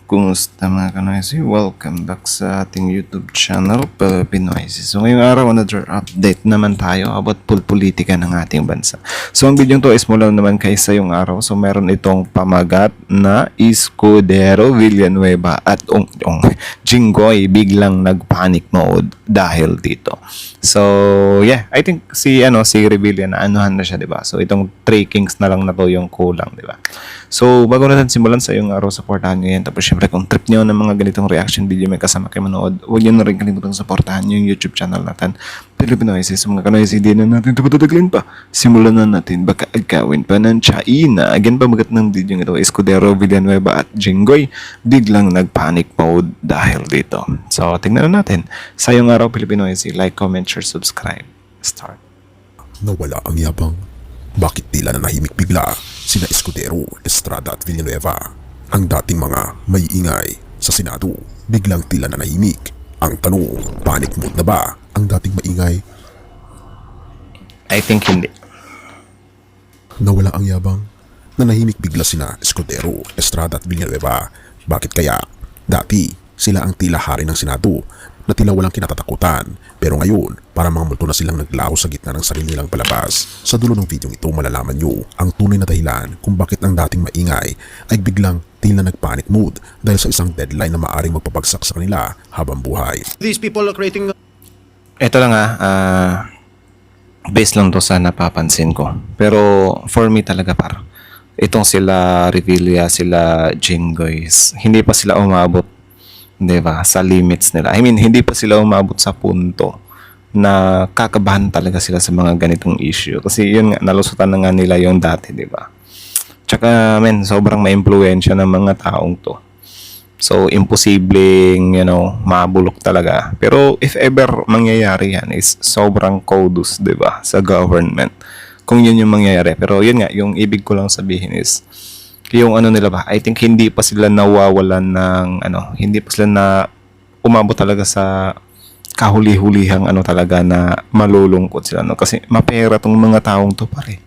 Kumusta mga kanoysi? Welcome back sa ating YouTube channel, Pinoysi. So, ngayong araw, another update naman tayo about politika ng ating bansa. So, ang video to is mula naman kaysa yung araw. So, meron itong pamagat na Escudero Villanueva at Jinggoy biglang nag-panic mode dahil dito. So, yeah, I think si Revilla na anuhan na siya, 'di ba? So, itong 3 kings na lang na to yung kulang, 'di ba? So, bago natin simulan sa yung araw, supportahan nyo yan. Tapos, syempre, kung trip nyo ng mga ganitong reaction video may kasama kayo manood, huwag nyo na rin kalimutan supportahan yung YouTube channel natin. Pilipinoises, mga kanoises, hindi na natin ito patataglin pa. Simulan na natin, baka agkawin pa ng China. Again, pamagat ng video ito, Escudero Villanueva at Jinggoy biglang nag-panic mode dahil dito. So, tingnan na natin. Sa yung araw, Pilipinoises, like, comment, share, subscribe. Start. Nawala ang yabang. Bakit tila na nahimik bigla sina Escudero, Estrada at Villanueva? Ang dating mga may ingay sa Senado, biglang tila na nahimik. Ang tanong, panic mode na ba ang dating maingay? I think hindi. Nawala ang yabang. Nanahimik bigla sina Escudero, Estrada at Villanueva. Bakit kaya? Dati, sila ang tila hari ng Senado na tila walang kinatatakutan. Pero ngayon, para mga multo na silang naglaho sa gitna ng sarili nilang palabas. Sa dulo ng video ito, malalaman nyo ang tunay na dahilan kung bakit ang dating maingay ay biglang tila nag-panic mode dahil sa isang deadline na maaring magpapagsak sa kanila habang buhay. These people are creating. Ito lang based lang to sa napapansin ko. Pero for me talaga itong sila Revilla, sila Jinggoys, hindi pa sila umabot, 'di ba, sa limits nila. I mean, hindi pa sila umabot sa punto na kakabahan talaga sila sa mga ganitong issue. Kasi yun nga, nalusutan na nga nila yung dati, 'di ba? Tsaka, sobrang maimpluwensya ng mga taong to. So, imposibleng, mabulok talaga. Pero if ever mangyayari yan, is sobrang kodus, 'di ba, sa government. Kung yun yung mangyayari. Pero yun nga, yung ibig ko lang sabihin is, yung nila ba, I think hindi pa sila nawawalan ng, hindi pa sila na umabot talaga sa kahuli-hulihang talaga na malulungkot sila, Kasi mapera tong mga taong to pare.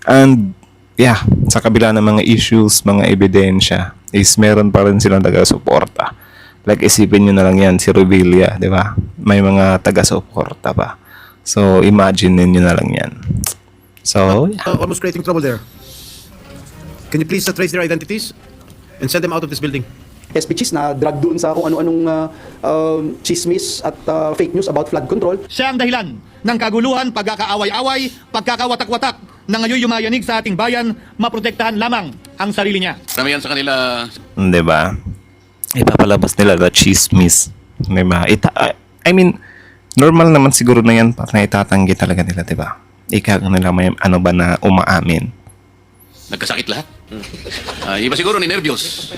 And, yeah, sa kabila ng mga issues, mga ebidensya, is meron pa rin silang taga-suporta. Like, isipin nyo na lang yan, si Revilla, di ba? May mga taga-suporta pa. So, imagine nyo na lang yan. So, yeah. Almost creating trouble there. Can you please trace their identities and send them out of this building? SPGs na drag doon sa kung ano-anong chismis at fake news about flood control. Siya ang dahilan ng kaguluhan, pagkakaaway-away, pagkakawatak-watak na ngayon yumayanig sa ating bayan, maprotektahan lamang ang sarili niya. Marami yan sa kanila. Di ba? Ipapalabas nila the chismis. Di ba? I mean, normal naman siguro na yan na itatanggi talaga nila, di ba? Ika nila may ba na umaamin. Nagkasakit lahat. Iba siguro ni nervyos.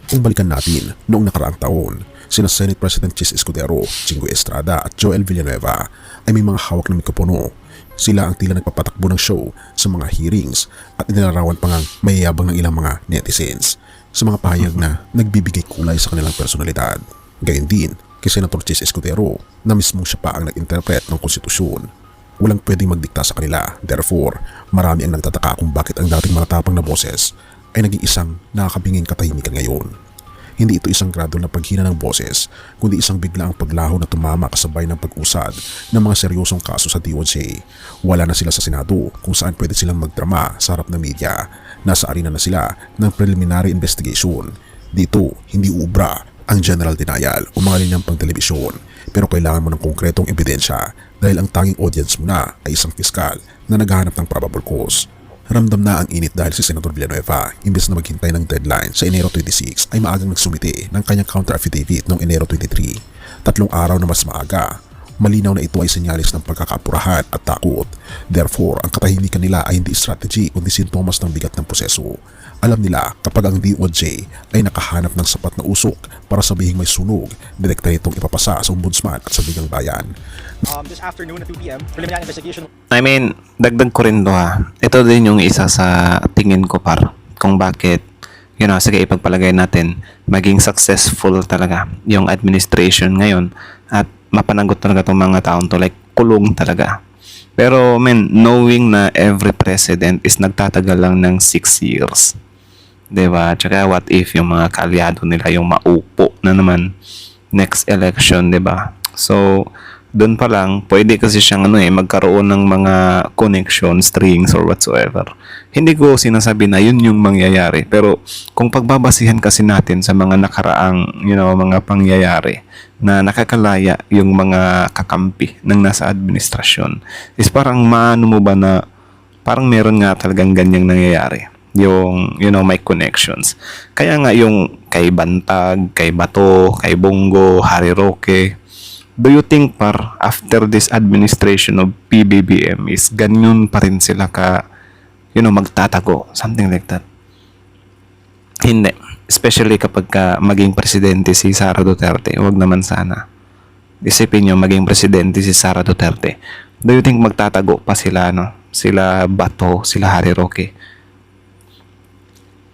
Kung balikan natin, noong nakaraang taon, sina Senate President Chis Escudero, Jinggoy Estrada at Joel Villanueva ay may mga hawak ng mikropono. Sila ang tila nagpapatakbo ng show sa mga hearings at inilarawan pa ngang mayayabang ng ilang mga netizens sa mga pahayag na nagbibigay kulay sa kanilang personalidad. Gayun din kay Senator Chis Escudero na mismo siya pa ang nag-interpret ng konstitusyon. Walang pwedeng magdikta sa kanila. Therefore, marami ang nagtataka kung bakit ang dating matatapang na boses ay naging isang nakakabinging katahimikan ngayon. Hindi ito isang gradual na paghina ng boses, kundi isang biglaang paglaho na tumama kasabay ng pag-usad ng mga seryosong kaso sa DOJ. Wala na sila sa Senado kung saan pwede silang magdrama sa harap ng media. Nasa arena na sila ng preliminary investigation. Dito, hindi ubra ang general denial o mga linyang pang-telebisyon, pero kailangan mo ng konkretong ebidensya dahil ang tanging audience mo na ay isang piskal na naghahanap ng probable cause. Ramdam na ang init dahil si Senator Villanueva, imbes na maghintay ng deadline sa Enero 26, ay maagang nagsumite ng kanyang counter-affidavit noong Enero 23. 3 araw na mas maaga. Malinaw na ito ay senyalis ng pagkakapurahan at takot. Therefore, ang katahimikan nila ay hindi strategy kundi sintomas ng bigat ng proseso. Alam nila kapag ang DOJ ay nakahanap ng sapat na usok para sabihing may sunog, direkta itong ipapasa sa ombudsman at sa bigang bayan. This afternoon at 2 p.m., preliminary investigation. I mean, dagdag ko rin to Ito din yung isa sa tingin ko kung bakit, sige, ipagpalagay natin, maging successful talaga yung administration ngayon at mapanagot talaga itong mga taon to, like kulong talaga. Pero knowing na every president is nagtatagal lang ng 6 years, 'Di ba? Tsaka what if yung mga kaalyado nila yung maupo na naman next election, 'di ba? So, doon pa lang, pwede kasi siyang magkaroon ng mga connection, strings or whatsoever. Hindi ko sinasabi na yun yung mangyayari. Pero kung pagbabasihan kasi natin sa mga nakaraang, mga pangyayari na nakakalaya yung mga kakampi ng nasa administrasyon, is parang maano mo ba na parang meron nga talagang ganyang nangyayari. Yung, may connections. Kaya nga yung kay Bantag, kay Bato, kay Bongo, Harry Roque, do you think after this administration of PBBM is ganyan pa rin sila magtatago? Something like that. Hindi. Especially kapag maging presidente si Sara Duterte. Huwag naman sana. Isipin nyo, maging presidente si Sara Duterte. Do you think magtatago pa sila, Sila Bato, sila Harry Roque?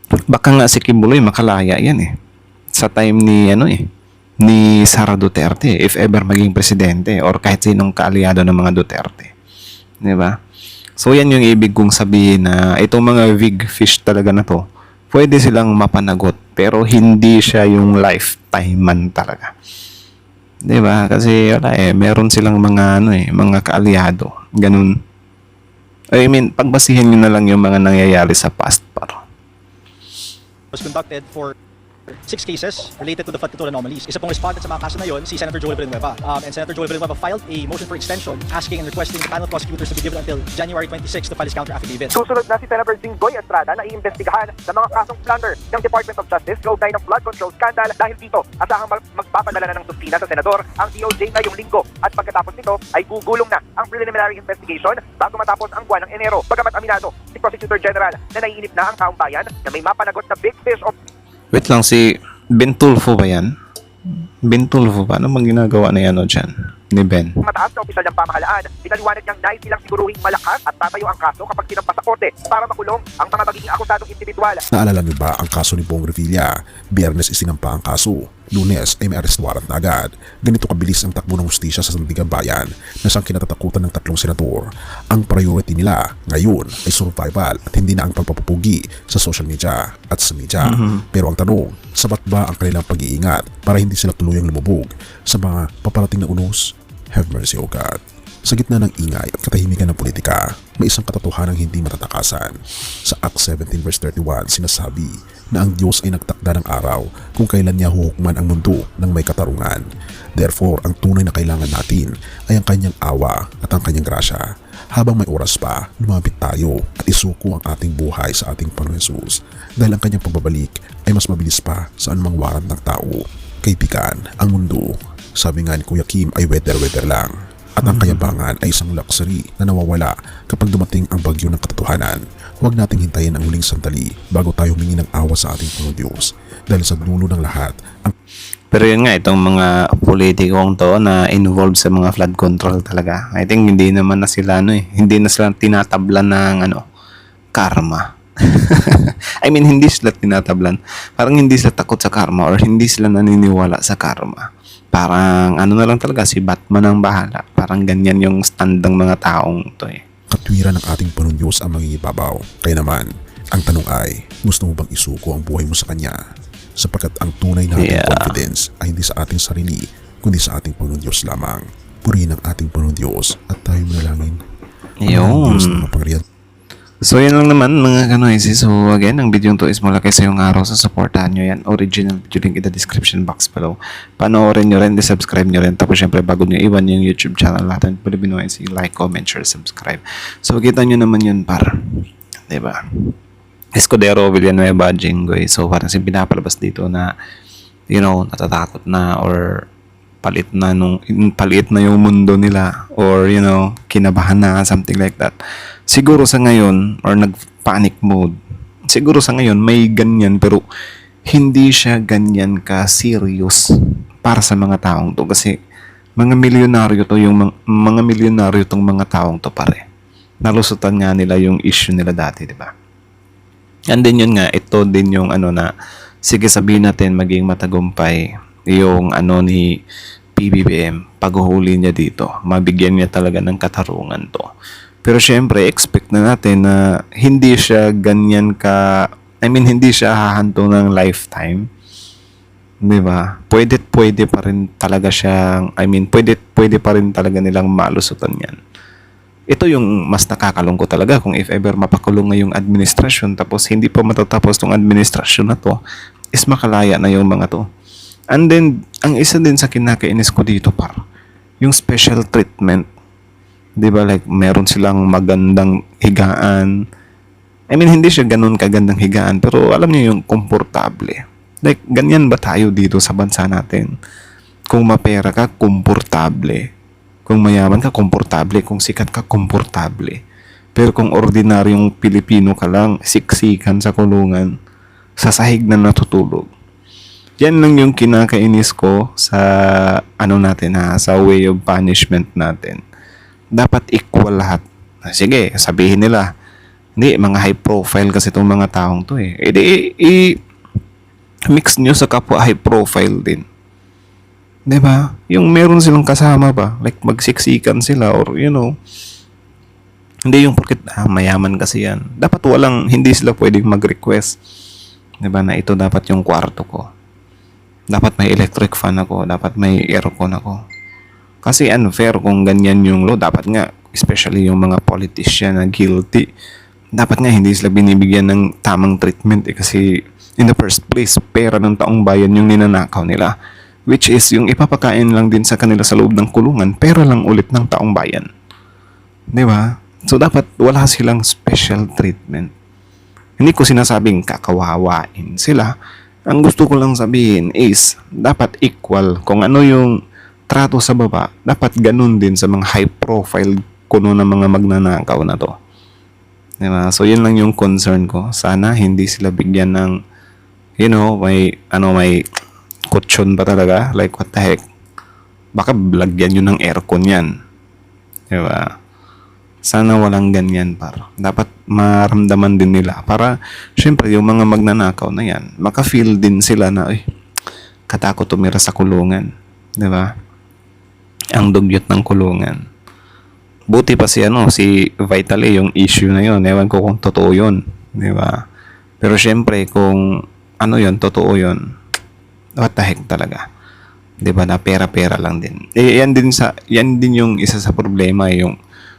Baka nga si Kibuloy makalaya yan sa time ni Sara Duterte, if ever maging presidente or kahit sinong kaalyado ng mga Duterte. 'Di ba? So yan yung ibig kong sabihin na itong mga big fish talaga na to, pwede silang mapanagot pero hindi siya yung lifetime man talaga. 'Di ba? Kasi meron silang mga mga kaalyado, ganun. I mean, pagbasihan niyo na lang yung mga nangyayari sa past was conducted for 6 cases related to the flood control anomalies. Isa pong respondent sa mga kaso na yon, si Senator Joel Villanueva. And Senator Joel Villanueva filed a motion for extension asking and requesting the panel prosecutors to be given until January 26 to file his counter affidavit. Susunod na si Senator Jinggoy Estrada na iimbestigahan ng mga kasong plunder ng Department of Justice kaugnay ng flood control scandal. Dahil dito, asahang magpapadala na ng subpoena sa Senador ang DOJ ngayong linggo. At pagkatapos nito ay gugulong na ang preliminary investigation bago matapos ang buwan ng Enero. Bagamat aminado si Prosecutor General na naiinip na ang taong bayan na may mapanagot na big fish of... Wait lang, si Ben Tulfo ba yan? Ben Tulfo ba? Ano bang ginagawa na yan dyan? Ni Ben? Mataas na opisyal ng pamahalaan, pinaliwanag niyang nais silang siguruhing malakas at tatayo ang kaso kapag sinampa sa korte para makulong ang mga magiging akusadong individual. Naalala niyo ba ang kaso ni Bong Revilla? Biyernes isinampa ang kaso. Lunes ay may arrest warrant na agad. Ganito kabilis ang takbo ng hustisya sa Sandigan Bayan na siyang kinatatakutan ng 3 senador. Ang priority nila ngayon ay survival at hindi na ang pagpapupugi sa social media at sa media. Pero ang tanong, sapat ba ang kanilang pag-iingat para hindi sila tuluyang lumubog sa mga paparating na unos? Have mercy, O God. Sa gitna ng ingay at katahimikan ng politika, may isang katotohanang hindi matatakasan. Sa Acts 17 verse 31, sinasabi na ang Diyos ay nagtakda ng araw kung kailan niya huhukman ang mundo ng may katarungan. Therefore, ang tunay na kailangan natin ay ang kanyang awa at ang kanyang grasya. Habang may oras pa, lumapit tayo at isuko ang ating buhay sa ating Panginoon Jesus dahil ang kanyang pagbabalik ay mas mabilis pa sa anumang warrant ng tao. Kaibigan, ang mundo, sabi nga ni Kuya Kim, ay weather lang. At ang kayabangan ay isang luxury na nawawala kapag dumating ang bagyo ng katotohanan. Huwag nating hintayin ang huling sandali bago tayo humingi ng awa sa ating Panginoon Diyos. Dahil sa dulo ng lahat, ang... Pero yun nga, itong mga politikong to na involved sa mga flood control talaga, I think hindi naman na sila hindi na sila tinatablan ng karma. I mean, hindi sila tinatablan. Parang hindi sila takot sa karma or hindi sila naniniwala sa karma. Parang na lang talaga, si Batman ang bahala. Parang ganyan yung stand ng mga taong to Katwiran ng ating Panginoon Diyos ang mangingibabaw. Kaya naman, ang tanong ay, gusto mo bang isuko ang buhay mo sa Kanya? Sapagkat ang tunay nating confidence ay hindi sa ating sarili, kundi sa ating Panginoon Diyos lamang. Purihin ang ating Panginoon Diyos at tayo manalangin. Yun. Diyos na mapangyarihan. So yun lang naman mga kanoisy. So again, ang video to is mula kayo sa yung araw. So supportahan nyo yan. Original video link in the description box below. Panoorin nyo rin, subscribe nyo rin. Tapos syempre bago nyo iwan yung YouTube channel natin, pwede binoisy, like, comment, share, subscribe. So kita nyo naman yun diba? Escudero, Villanueva, Jinggoy. So parang pinapalabas dito na natatakot na or palit na yung mundo nila or kinabahan na, something like that. Siguro sa ngayon or nag-panic mode, siguro sa ngayon may ganyan pero hindi siya ganyan ka serious para sa mga taong to kasi mga milyonaryo tong mga taong to pare. Nalusutan nga nila yung issue nila dati, di ba? And then yun nga, ito din yung na sige sabihin natin maging matagumpay yung ni PBBM, paghuhuli niya dito, mabigyan niya talaga ng katarungan to. Pero syempre, expect na natin na hindi siya ganyan ka I mean, hindi siya hahanto ng lifetime. Di ba? Pwede pa rin talaga siyang, I mean, pwede pa rin talaga nilang malusutan yan. Ito yung mas nakakalungkot talaga kung if ever mapakulong ngayong administrasyon tapos hindi pa matatapos tong administrasyon na to, is makalaya na yung mga to. And then, ang isa din sa kinakainis ko dito yung special treatment. Di ba? Like, meron silang magandang higaan. I mean, hindi siya ganun kagandang higaan, pero alam niyo yung komportable. Like, ganyan ba tayo dito sa bansa natin? Kung mapera ka, komportable. Kung mayaman ka, komportable. Kung sikat ka, komportable. Pero kung ordinaryong Pilipino ka lang, siksikan sa kulungan, sa sahig na natutulog. Yan lang yung kinakainis ko sa sa way of punishment natin. Dapat equal lahat. Sige, sabihin nila, hindi, mga high profile kasi itong mga taong to eh. Mix nyo sa kapwa high profile din. 'Di ba? Yung meron silang kasama ba, like magsiksikan sila or hindi yung porket mayaman kasi yan. Dapat hindi sila pwedeng mag-request. 'Di ba na ito dapat yung kwarto ko. Dapat may electric fan ako, dapat may aircon ako. Kasi unfair kung ganyan yung law. Dapat nga, especially yung mga politician na guilty, dapat nga hindi sila binibigyan ng tamang treatment kasi in the first place, pera ng taong bayan yung ninanakaw nila. Which is yung ipapakain lang din sa kanila sa loob ng kulungan, pera lang ulit ng taong bayan. Di ba? So dapat wala silang special treatment. Hindi ko sinasabing kakawawain sila. Ang gusto ko lang sabihin is dapat equal. Kung ano yung trato sa baba, dapat ganun din sa mga high profile kuno ng mga magnanakaw na to. Diba? So yun lang yung concern ko. Sana hindi sila bigyan ng may kutsyon ba talaga? Like what the heck? Baka lagyan nyo ng aircon yan. Diba? Sana walang ganyan dapat maramdaman din nila para syempre yung mga magnanakaw na yan maka-feel din sila na katakot tumira sa kulungan, di ba? Ang dugyot ng kulungan. Buti pa si Vitali yung issue na yun, ewan ko kung totoo yun, di ba? Pero syempre kung totoo yun, what the heck talaga, di ba? Na pera-pera lang din. Yan din yung isa sa problema, yung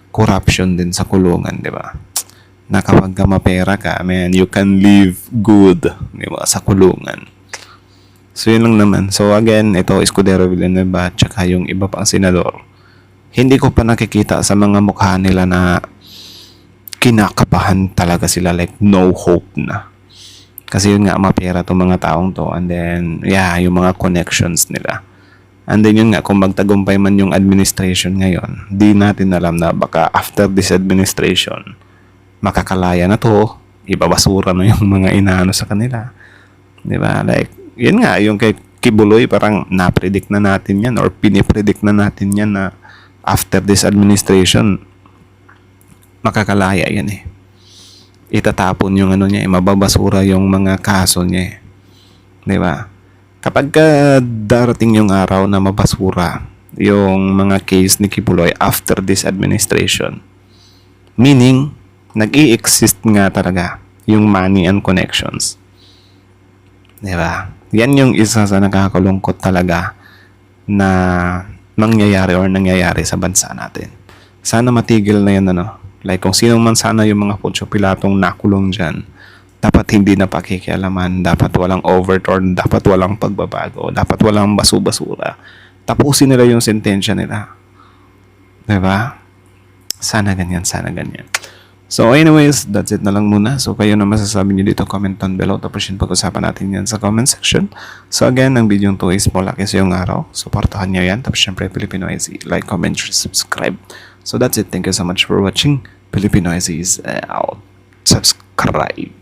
corruption din sa kulungan, di ba? Na kapag mapera ka, man, you can live good, di ba, sa kulungan. So, yun lang naman. So, again, ito, Escudero Villanueva, tsaka yung iba pang senador. Hindi ko pa nakikita sa mga mukha nila na kinakabahan talaga sila, like, no hope na. Kasi yun nga, mapera tong mga taong to. And then, yung mga connections nila. And then yun nga, kung magtagumpay man yung administration ngayon, di natin alam na baka after this administration, makakalaya na to, ibabasura na yung mga inaano sa kanila. Di ba? Like, yun nga, yung kay Kibuloy, parang napredict na natin yan or pinipredict na natin yan na after this administration, makakalaya yan eh. Itatapon yung mababasura yung mga kaso niya eh. Di ba? Kapag darating yung araw na mabasura yung mga case ni Kibuloy after this administration, meaning, nag-i-exist nga talaga yung money and connections. Diba? Yan yung isa sa nakakalungkot talaga na nangyayari sa bansa natin. Sana matigil na yan, Like, kung sino man sana yung mga Poncio Pilatong nakulong dyan, dapat hindi na pakikialaman, dapat walang overturn, dapat walang pagbabago, dapat walang basu-basura. Tapusin nila yung sentensya nila. Diba? Sana ganyan. So anyways, that's it na lang muna. So kayo na masasabi nyo dito, comment down below. Tapos yun, pag-usapan natin yan sa comment section. So again, ang video to is Polakis yung araw. Supportahan nyo yan. Tapos syempre, Filipino IC. Like, comment, share, subscribe. So that's it. Thank you so much for watching. Filipino IC is out. Subscribe.